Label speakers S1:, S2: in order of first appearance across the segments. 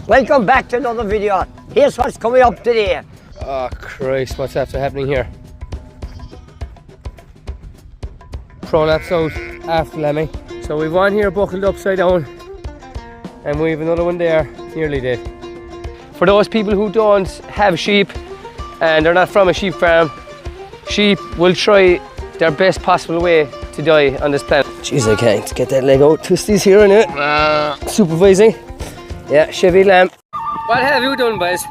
S1: Welcome back to another video. Here's what's coming up today.
S2: Oh Christ, what's after happening here? Prolapse out after lambing. So we've one here buckled upside down and we've another one there nearly dead. For those people who don't have sheep and they're not from a sheep farm, sheep will try their best possible way to die on this planet. Jeez, I can't get that leg out. Twisties here in it. Supervising. Yeah, Chevy lamb. What have you done, boys?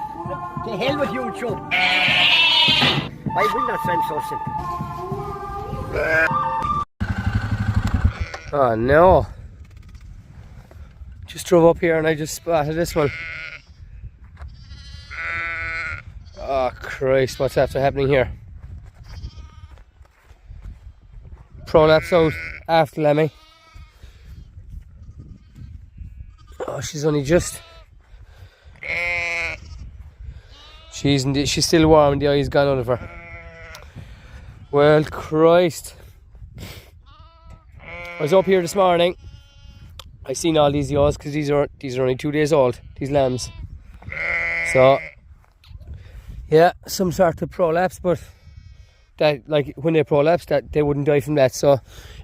S1: The hell with you, Joe. I will not send something.
S2: Oh no. Just drove up here and I just spotted this one. Oh Christ, what's after happening here? Prolapse out after lambing. Oh, she's only just. She's still warm, the eye's gone out of her. Well, Christ. I was up here this morning. I seen all these yaws because these are only 2 days old, these lambs. So yeah, some sort of prolapse, but that, like, when they prolapse, that they wouldn't die from that, so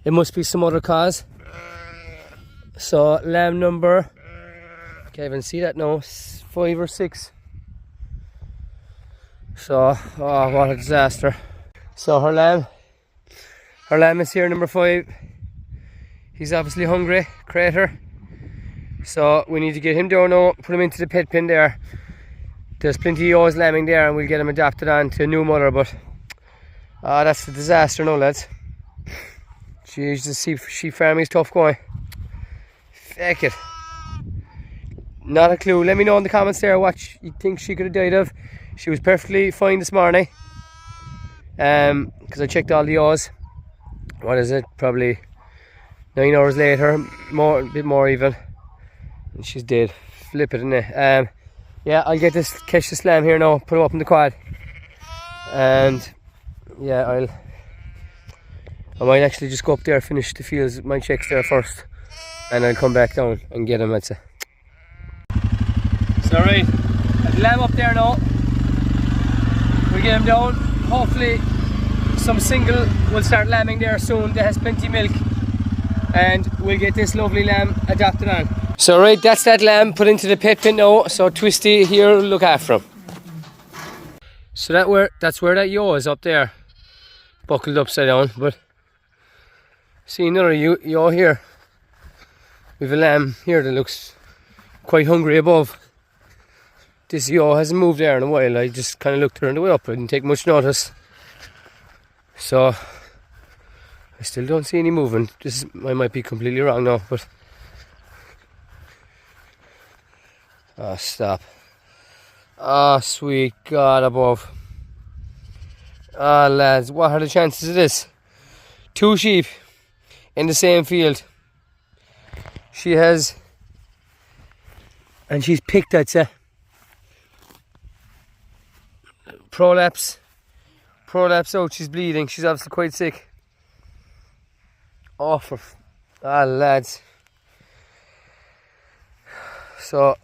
S2: it must be some other cause. So lamb number, can't even see that now, 5 or 6. So, oh, what a disaster. So her lamb is here, number 5. He's obviously hungry, crater. So we need to get him down now, put him into the pet pen there. There's plenty of ewes lambing there and we'll get him adopted on to a new mother, but that's a disaster now, lads. Jeez, the sheep farming is tough going. Feck it. Not a clue. Let me know in the comments there what you think she could have died of. She was perfectly fine this morning. Because I checked all the ewes. What is it? Probably 9 hours later, a bit more even. And she's dead. Flip it, innit? Yeah, I'll catch this lamb here now, put him up in the quad. And yeah, I might actually just go up there, finish the fields, my checks there first, and I'll come back down and get him, I'd say. So right, I've the lamb up there now. We'll get him down. Hopefully some single will start lambing there soon that has plenty of milk, and we'll get this lovely lamb adopted on. So right, that's that lamb put into the pet pen now, so Twisty here will look after him. So that's where that ewe is, up there, buckled upside down. But see another ewe here. We've a lamb here that looks quite hungry above. This ewe hasn't moved there in a while. I just kind of looked her on the way up. I didn't take much notice. So I still don't see any movement. I might be completely wrong now, but oh, stop. Oh, sweet God above. Ah, lads, what are the chances of this? 2 sheep in the same field. She has, and she's picked, I'd say. Prolapse out, she's bleeding. She's obviously quite sick. Oh, lads. So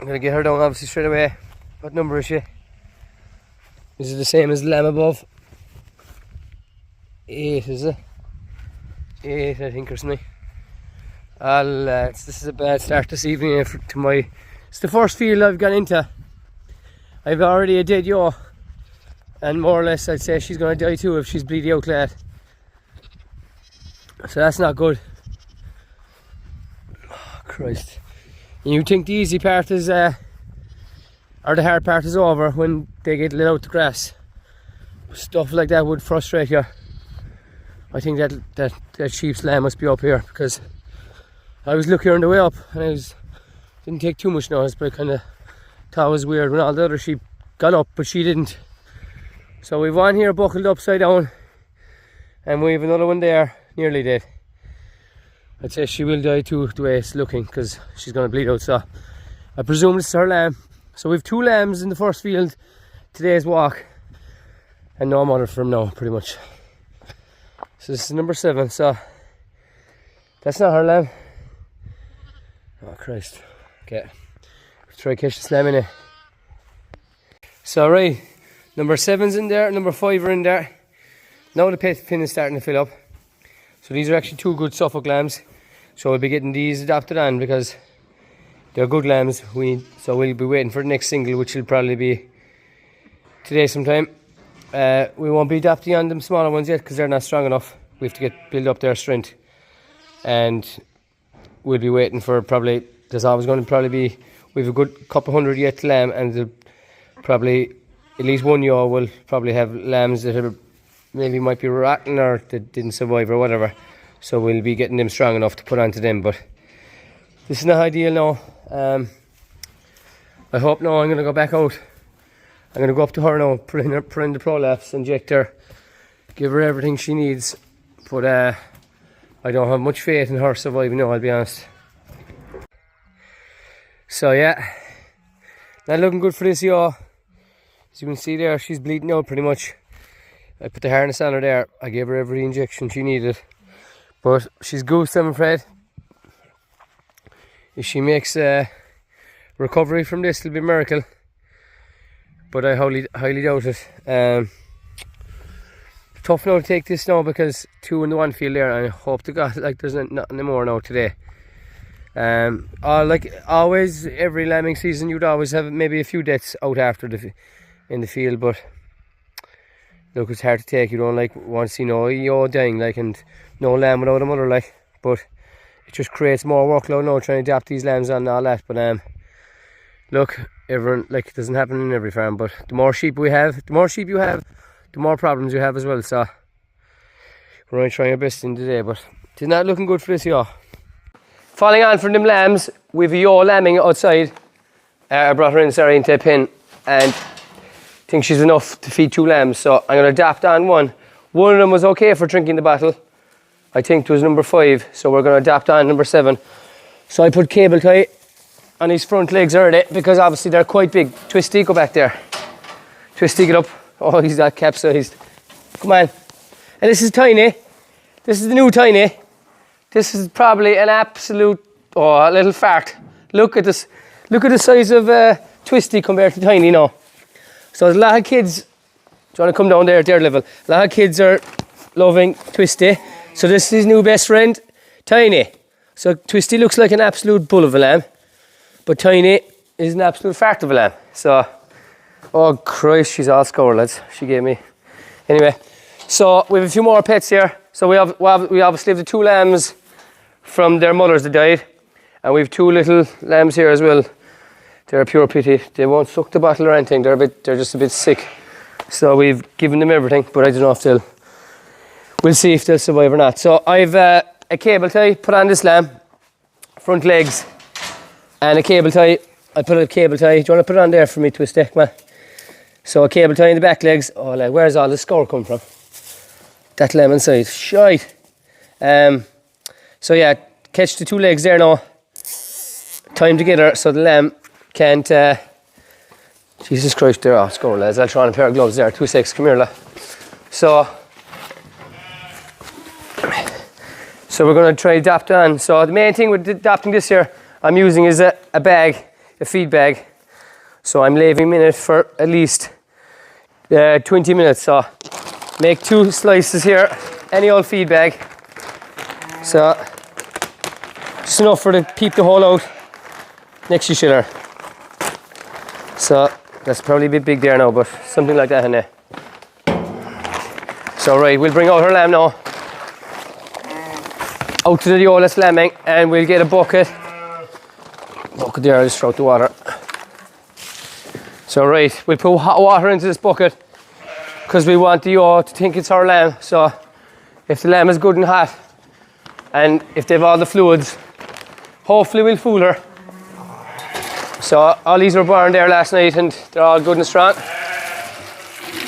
S2: I'm gonna get her down obviously straight away. What number is she? Is it the same as the lamb above? 8, is it? 8, I think, or something. Lads, this is a bad start this evening it's the first field I've gone into. I've already a dead ewe, and more or less I'd say she's gonna die too if she's bleeding out, lad. So that's not good. Oh, Christ. You think the easy part is or the hard part is over when they get let out the grass. Stuff like that would frustrate you. I think that sheep's lamb must be up here, because I was looking on the way up and didn't take too much notice, but I kind of thought it was weird when all the other sheep got up, but she didn't. So we've one here buckled upside down and we've another one there nearly dead. I'd say she will die too, the way it's looking, because she's going to bleed out. So I presume this is her lamb. So we've 2 lambs in the first field today's walk, and no mother for him now, pretty much. So this is number 7. So that's not her lamb. Oh Christ. Okay. try to catch this lamb in it. So right, number 7's in there, number 5 are in there. Now the pin is starting to fill up. So these are actually 2 good Suffolk lambs. So we'll be getting these adopted on because they're good lambs. So we'll be waiting for the next single, which will probably be today sometime. We won't be adopting on them smaller ones yet because they're not strong enough. We have to build up their strength. And we'll be waiting for probably, there's always going to probably be, we have a good couple hundred yet to lamb, and probably at least one year will probably have lambs that are maybe might be rotten or that didn't survive or whatever. So we'll be getting them strong enough to put onto them. But this is not ideal now. I hope now I'm going to go back out. I'm going to go up to her now, put in the prolapse, inject her, give her everything she needs. But I don't have much faith in her surviving now, I'll be honest. So yeah, not looking good for this yaw. As you can see there, she's bleeding out pretty much. I put the harness on her there. I gave her every injection she needed. But she's goosed, I'm afraid. If she makes a recovery from this, it'll be a miracle. But I highly doubt it. Tough now to take this now because 2 in the 1 field there, and I hope to God like there's nothing more now today. Like always, every lambing season you'd always have maybe a few deaths out after in the field, but look, it's hard to take. You don't want to see no yaw dying and no lamb without a mother but it just creates more workload now trying to adapt these lambs on and all that. But look, everyone, it doesn't happen in every farm, but the more sheep you have, the more problems you have as well. So we're only trying our best in today, but it's not looking good for this yaw. Following on from them lambs, we've a yaw lambing outside. I brought her into a pen, and I think she's enough to feed 2 lambs. So I'm going to adapt on one. One of them was okay for drinking the bottle. I think it was number 5, so we're going to adapt on number 7. So I put cable tie on his front legs early because obviously they're quite big. Twisty, go back there. Twisty, get up. Oh, he's not capsized. Come on. And this is tiny. This is the new tiny. This is probably an absolute, a little fart. Look at this. Look at the size of Twisty compared to tiny now. So there's a lot of kids. Do you want to come down there at their level? A lot of kids are loving Twisty. So this is his new best friend, Tiny. So Twisty looks like an absolute bull of a lamb, but Tiny is an absolute fart of a lamb. So, oh Christ, she's all scored, lads. She gave me. Anyway, so we have a few more pets here. So we obviously have the 2 lambs from their mothers that died, and we have 2 little lambs here as well. They're a pure pity. They won't suck the bottle or anything. They're just a bit sick. So we've given them everything, but I don't know if we'll see if they'll survive or not. So I've a cable tie put on this lamb, front legs, and a cable tie. I put a cable tie. Do you want to put it on there for me, Twisty? Come on. So a cable tie in the back legs. Oh, where's all the score come from? That lamb inside. Shite. So yeah, catch the 2 legs there now. Tie them together so the lamb can't. Jesus Christ, they're off score, lads. I'll try on a pair of gloves there. 2 seconds. Come here, lad. So we're going to try adapt on. So the main thing with adapting this here, I'm using is a bag, a feed bag. So I'm leaving them in it for at least 20 minutes. So make 2 slices here, any old feed bag. So just enough for to keep the hole out next to each other. So that's probably a bit big there now, but something like that in there. So right, we'll bring out her lamb now. Out to the yoless lambing, and we'll get a bucket. Bucket there, I'll just throw out the water. So right, we'll put hot water into this bucket because we want the yaw to think it's our lamb. So if the lamb is good and hot, and if they've all the fluids, hopefully we'll fool her. So all these were born there last night and they're all good and strong.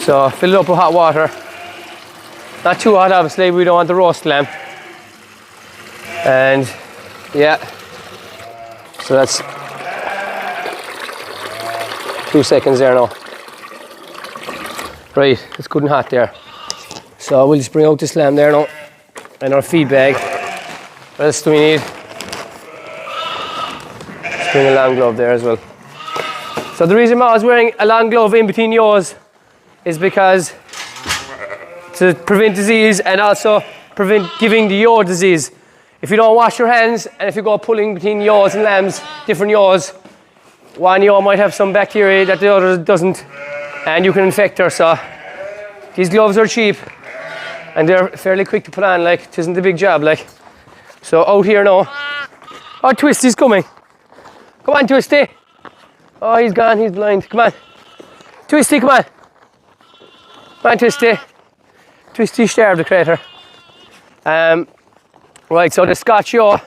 S2: So fill it up with hot water. Not too hot, obviously, we don't want the roast lamb. And yeah, so that's 2 seconds there now. Right, it's good and hot there. So we'll just bring out this lamb there now and our feed bag. What else do we need? Let's bring a lamb glove there as well. So the reason I was wearing a long glove in between yaws is because to prevent disease and also prevent giving the yaw disease. If you don't wash your hands and if you go pulling between yaws and lambs, different yaws, one yaw might have some bacteria that the other doesn't, and you can infect her. So these gloves are cheap and they're fairly quick to put on, like it isn't a big job, like. So out here now. Oh, Twisty's coming. Come on, Twisty. Oh, he's gone, he's blind. Come on. Twisty, come on. Come on, Twisty. Twisty starved the crater. Right, so the Scotch yaw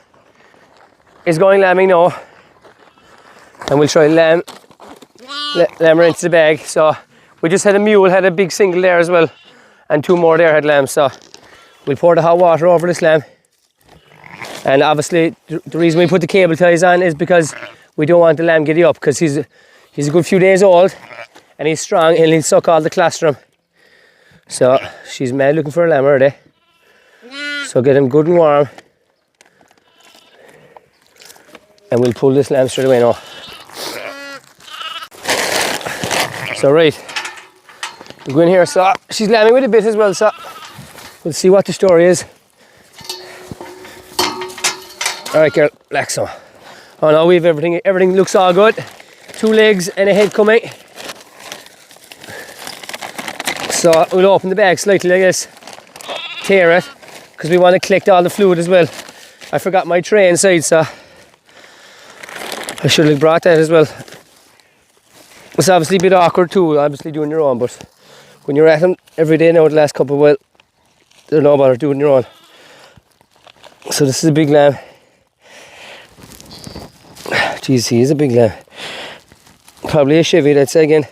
S2: is going lambing now. And we'll try lamb her into the bag. So we just had a mule, had a big single there as well. And 2 more there had lambs. So we'll pour the hot water over this lamb. And obviously the reason we put the cable ties on is because we don't want the lamb getting up, because he's a good few days old and he's strong and he'll suck all the colostrum. So she's mad looking for a lamb already. So get him good and warm. And we'll pull this lamb straight away now. So right, we'll go in here. So she's lambing with a bit as well, so we'll see what the story is. Alright girl, relax now. Oh no, we have everything looks all good. 2 legs and a head coming. So we'll open the bag slightly like this, tear it, because we want to collect all the fluid as well. I forgot my tray inside, so I should have brought that as well. It's obviously a bit awkward too, obviously doing your own, but when you're at them every day now the last couple, well, they're no bother doing your own. So this is a big lamb. Jeez, he is a big lamb. Probably a Chevy, I'd say again.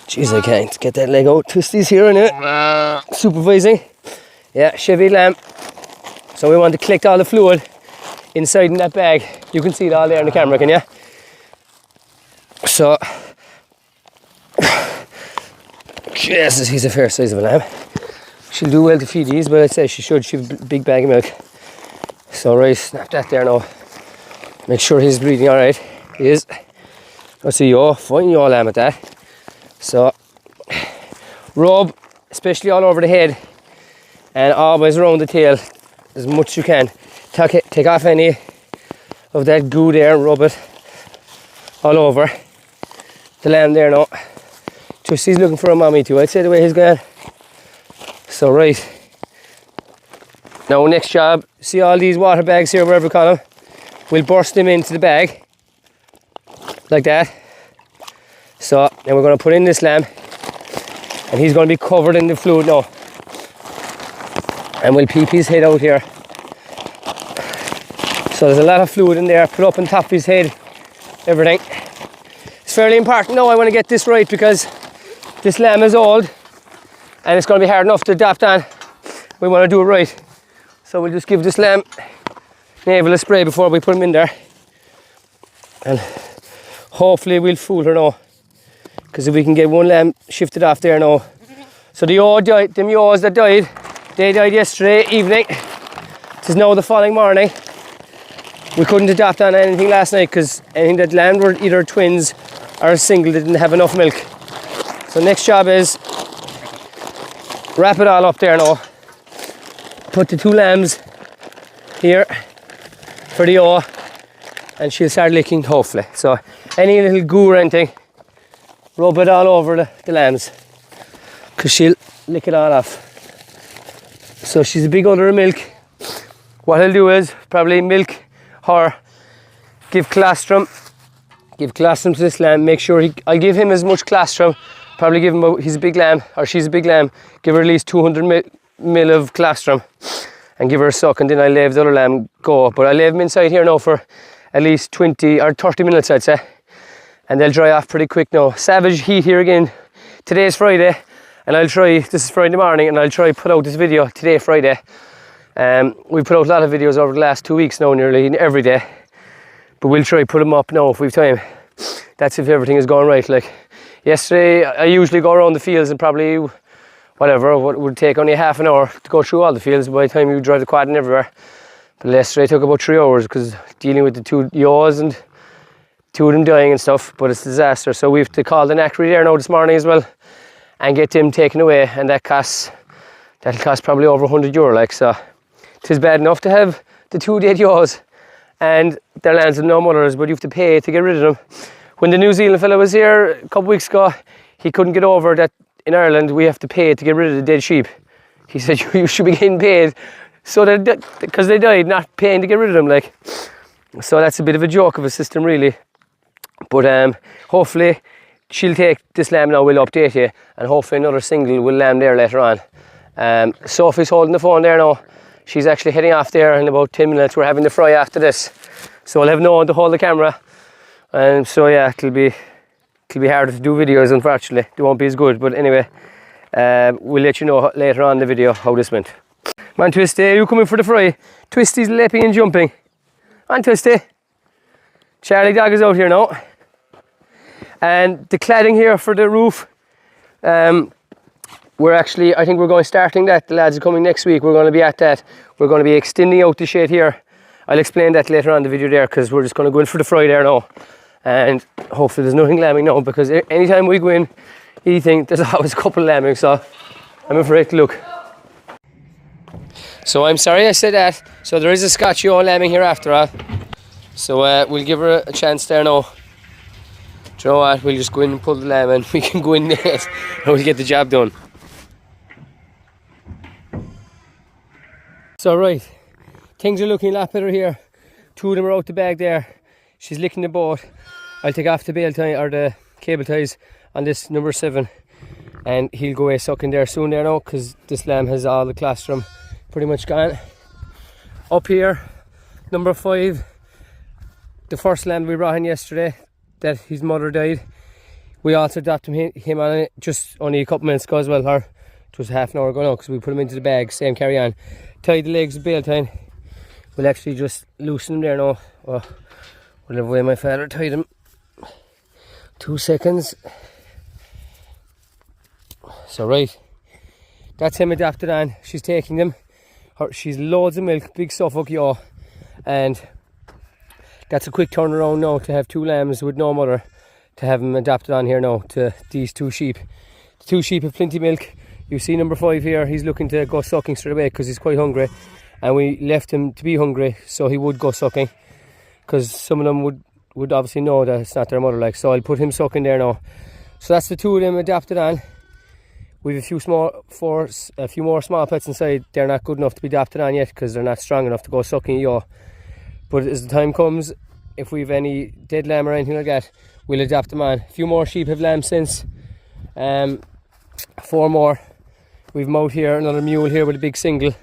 S2: Jeez, I can't get that leg out. Twisty's here now, supervising. Yeah, Chevy lamb. So we want to collect all the fluid inside in that bag. You can see it all there in the camera, can you? So, Jesus, he's a fair size of a lamb. She'll do well to feed these, but I'd say she should. She'll have a big bag of milk. So right, snap that there now. Make sure he's breathing all right. He is. Let's see, fine yaw lamb at that. So, rub, especially all over the head, and always around the tail as much as you can. Take off any of that goo there and rub it all over the lamb there now. Just he's looking for a mommy too, I'd say, the way he's going. So right, now next job, see all these water bags here, wherever we call them, we'll burst them into the bag like that. So then we're going to put in this lamb and he's going to be covered in the fluid now, and we'll peep his head out here. So there's a lot of fluid in there, put up on top of his head, everything. It's fairly important now, I want to get this right, because this lamb is old and it's going to be hard enough to adapt on. We want to do it right. So we'll just give this lamb navel a spray before we put him in there. And hopefully we'll fool her now, because if we can get one lamb shifted off there now. So the yaws that died, they died yesterday evening. It is now the following morning. We couldn't adopt on anything last night because anything that lamb were either twins or a single didn't have enough milk. So next job is wrap it all up there now. Put the 2 lambs here for the yaw, and she'll start licking hopefully. So any little goo or anything, rub it all over the lambs, because she'll lick it all off. So she's a big udder of milk. What I'll do is probably milk her, give colostrum to this lamb. Make sure I'll give him as much colostrum. Probably give him, he's a big lamb, or she's a big lamb, give her at least 200 mil of colostrum and give her a suck, and then I'll leave the other lamb go. But I'll leave them inside here now for at least 20 or 30 minutes, I'd say, and they'll dry off pretty quick now. Savage heat here again. Today's Friday, and this is Friday morning, and I'll try put out this video today, Friday. We put out a lot of videos over the last 2 weeks now, nearly every day, but we'll try put them up now if we've time. That's if everything is going right. Like yesterday, I usually go around the fields and probably what would take only half an hour to go through all the fields by the time you drive the quad and everywhere. But yesterday took about 3 hours, because dealing with the 2 yaws and two of them dying and stuff, but it's a disaster. So we have to call the knackery there now this morning as well and get them taken away, and that'll cost probably over €100, like. So it's bad enough to have the two dead yaws and their lambs with no mothers, but you have to pay to get rid of them. When the New Zealand fella was here a couple of weeks ago, he couldn't get over that in Ireland we have to pay to get rid of the dead sheep. He said you should be getting paid so that because they died, not paying to get rid of them, like. So that's a bit of a joke of a system, really. But hopefully she'll take this lamb now. We'll update you, and hopefully another single will lamb there later on. Sophie's holding the phone there now. She's actually heading off there in about 10 minutes. We're having the fry after this, so I'll have no one to hold the camera. And so yeah, it'll be harder to do videos, unfortunately. They won't be as good, but anyway, we'll let you know later on in the video how this went. Come on, Twisty, you coming for the fry? Twisty's leaping and jumping. On, Twisty. Charlie dog is out here now. And the cladding here for the roof, I think we're going starting that. The lads are coming next week. We're going to be at that. We're going to be extending out the shed here. I'll explain that later on in the video there, because we're just going to go in for the fry there now. And hopefully there's nothing lambing now, because anytime we go in eating, there's always a couple lambing, so I'm afraid to look. So I'm sorry I said that. So there is a Scotch yaw lambing here after all. So we'll give her a chance there now. Do you know what? We'll just go in and pull the lamb, and we can go in there and we'll get the job done. So right, things are looking a lot better here. Two of them are out the bag there. She's licking the boat. I'll take off the bail tie or the cable ties on this number 7, and he'll go away sucking there soon there now, because this lamb has all the colostrum pretty much gone. Up here, number 5, the first lamb we brought in yesterday, that his mother died. We also adopted him on it just only a couple minutes ago as well, or it was half an hour ago now, because we put him into the bag, same carry on. Tied the legs with bail tie. We'll actually just loosen him there now. Oh, whatever way my father tied him. 2 seconds. So right, that's him adopted on. She's taking them. She's loads of milk, big Suffolk yaw, and that's a quick turnaround now to have 2 lambs with no mother, to have them adopted on here now to these 2 sheep. The 2 sheep have plenty of milk. You see number 5 here, he's looking to go sucking straight away because he's quite hungry, and we left him to be hungry so he would go sucking, because some of them would obviously know that it's not their mother, like. So I'll put him sucking there now. So that's the 2 of them adopted on. We have a few more small pets inside. They're not good enough to be adopted on yet, because they're not strong enough to go sucking a yaw. But as the time comes, if we have any dead lamb or anything like that, we'll adopt them on. A few more sheep have lambs since. 4 more. We've them out here, another mule here with a big single.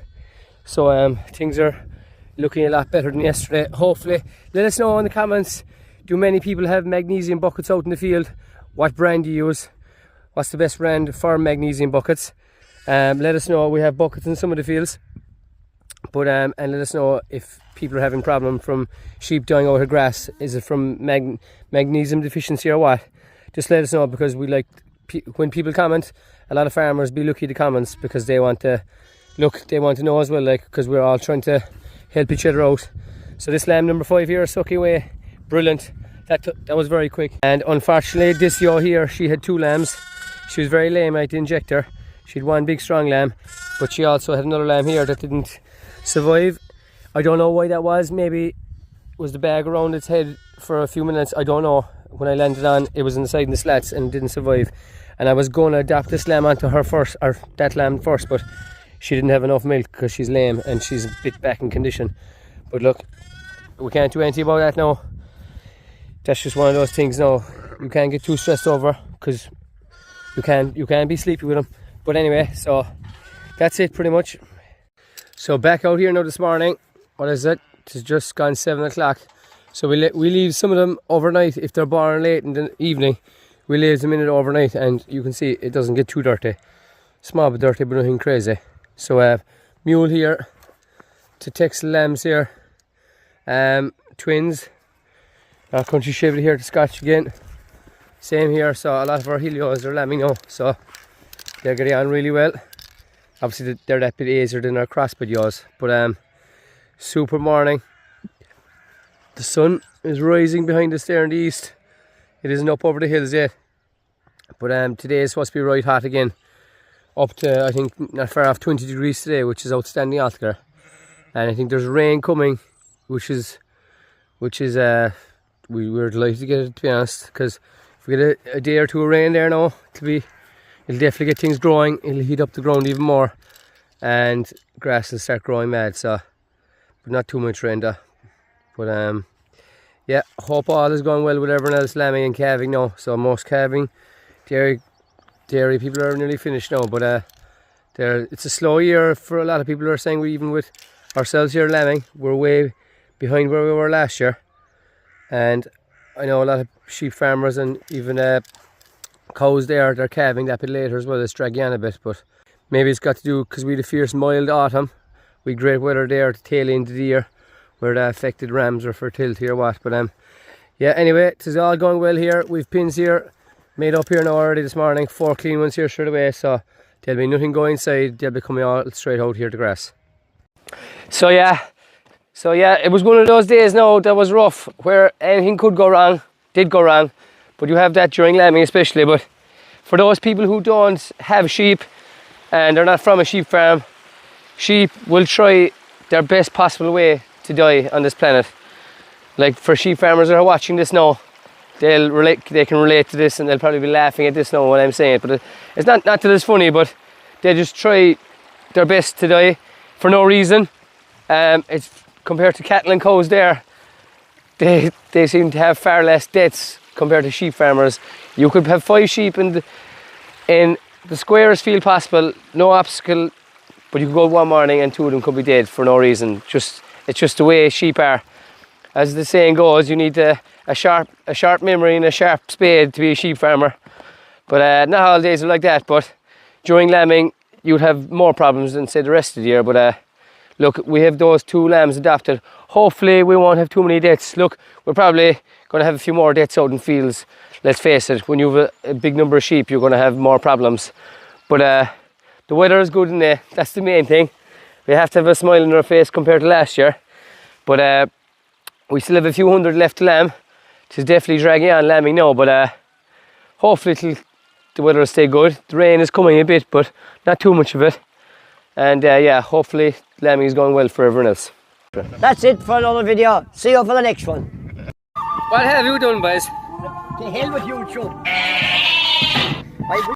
S2: So things are looking a lot better than yesterday, hopefully. Let us know in the comments, do many people have magnesium buckets out in the field? What brand do you use? What's the best brand for magnesium buckets? Let us know. We have buckets in some of the fields. But and let us know if people are having problem from sheep dying out of grass. Is it from magnesium deficiency or what? Just let us know, because we like when people comment. A lot of farmers be lucky at the comments, because they want to know as well, like, because we're all trying to help each other out. So this lamb number 5 here, sucking away, brilliant. That was very quick. And unfortunately, this yaw here, she had 2 lambs. She was very lame. I had to inject her. She had 1 big strong lamb, but she also had another lamb here that didn't survive. I don't know why that was. Maybe it was the bag around its head for a few minutes. I don't know. When I landed on, it was inside in the slats and didn't survive. And I was going to adopt this lamb onto her first, or that lamb first, but she didn't have enough milk because she's lame and she's a bit back in condition. But look, we can't do anything about that now. That's just one of those things now. You can't get too stressed over, because you can't be sleepy with them. But anyway, so that's it pretty much. So back out here now this morning. What is it? It's just gone 7 o'clock. So we leave some of them overnight. If they're born late in the evening, we leave them in it overnight, and you can see it doesn't get too dirty. Small but dirty, but nothing crazy. So mule here to Texas lambs here. Twins. Our country shepherd here to Scotch again. Same here. So a lot of our helios are lambing now, so they're getting on really well. Obviously they're that bit easier than our crossbred yaws, but super morning. The sun is rising behind us there in the east. It isn't up over the hills yet, but today is supposed to be right hot again, up to, I think, not far off 20 degrees today, which is outstanding altogether. And I think there's rain coming, which is we're delighted to get it, to be honest, because if we get a day or two of rain there now, it'll definitely get things growing. It'll heat up the ground even more, and grass will start growing mad. So, but not too much rain though. But yeah, hope all is going well with everyone else lambing and calving now. So most calving, dairy people are nearly finished now. But it's a slow year for a lot of people who are saying, even with ourselves here lambing, we're way behind where we were last year. And I know a lot of sheep farmers and even cows there, they're calving that bit later as well. It's dragging on a bit, but maybe it's got to do because we had a fierce mild autumn. We had great weather there at the tail end of the year, where that affected rams or fertility or what. But yeah, anyway, it is all going well here. We've pins here made up here now already this morning, 4 clean ones here straight away, so there'll be nothing going inside. They'll be coming all straight out here to grass. So yeah, it was one of those days now that was rough, where anything could go wrong, did go wrong, but you have that during lambing especially. But for those people who don't have sheep and they're not from a sheep farm, sheep will try their best possible way to die on this planet. Like, for sheep farmers that are watching this now, they can relate to this, and they'll probably be laughing at this now when I'm saying it, but it's not that it's funny, but they just try their best to die for no reason. It's compared to cattle and cows there, they seem to have far less deaths compared to sheep farmers. You could have 5 sheep in the squarest field possible, no obstacle, but you could go one morning and 2 of them could be dead for no reason. It's just the way sheep are. As the saying goes, you need a sharp memory and a sharp spade to be a sheep farmer. But not all days are like that. But during lambing, you'd have more problems than, say, the rest of the year. But look, we have those 2 lambs adopted. Hopefully we won't have too many deaths. Look, we're probably going to have a few more deaths out in fields. Let's face it, when you have a big number of sheep, you're going to have more problems. But the weather is good in there. That's the main thing. We have to have a smile on our face compared to last year. But we still have a few hundred left to lamb. It's definitely dragging on lambing now, but hopefully the weather will stay good. The rain is coming a bit, but not too much of it. And yeah, hopefully lambing is going well for everyone else.
S1: That's it for another video. See you for the next one.
S2: What have you done, boys?
S1: To hell with YouTube.